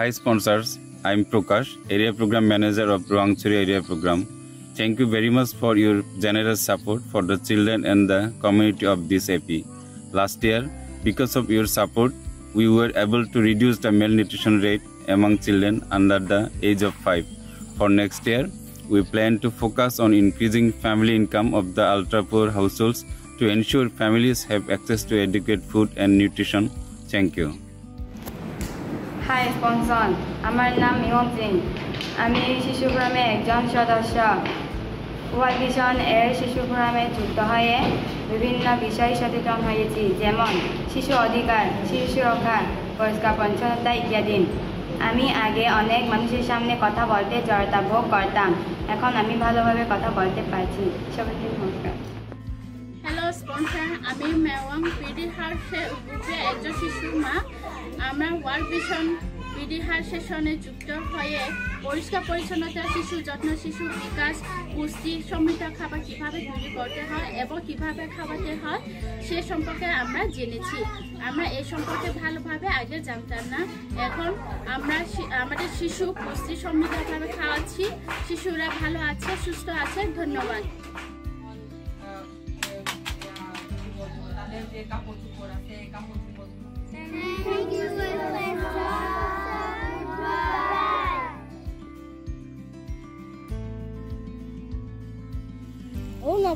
Hi sponsors, I'm Prakash, Area Program Manager of Ruangchuri Area Program. Thank you very much for your generous support for the children and the community of this AP. Last year, because of your support, we were able to reduce the malnutrition rate among children under the age of 5. For next year, we plan to focus on increasing family income of the ultra-poor households to ensure families have access to adequate food and nutrition. Thank you. Hi sponsor, আমার নাম মিমন সিং। আমি শিশু ফোরামে একজন সদস্য। World vision এর শিশু ফোরামে যুক্ত হয়ে বিভিন্ন বিষয়ে সচেতন হয়েছি, যেমন শিশু অধিকার, শিশু সুরক্ষা, পরিষ্কার পরিচ্ছন্নতা ইত্যাদি। আমি আগে অনেক মানুষের সামনে কথা বলতে জড়তা ভোগ করতাম, এখন আমি ভালোভাবে কথা বলতে পারছি। সবাইকে নমস্কার। হ্যালো স্পন্সর, আমি মেওয়াং পিডি হার্সে গ্রুপে একজন শিশুর মা। আমরা ওয়ার্ল্ড ভিশন পিডি হার্স সেশনে যুক্ত হয়ে পরিষ্কার পরিচ্ছন্নতা, শিশু যত্ন, শিশু বিকাশ, পুষ্টি সমৃদ্ধ খাবার কীভাবে তৈরি করতে হয় এবং কীভাবে খাওয়াতে হয় সে সম্পর্কে আমরা জেনেছি। আমরা এই সম্পর্কে ভালোভাবে আগে জানতাম না, এখন আমরা আমাদের শিশু পুষ্টি সমৃদ্ধভাবে খাওয়াচ্ছি, শিশুরা ভালো আছে, সুস্থ আছে। ধন্যবাদ। Oh, no,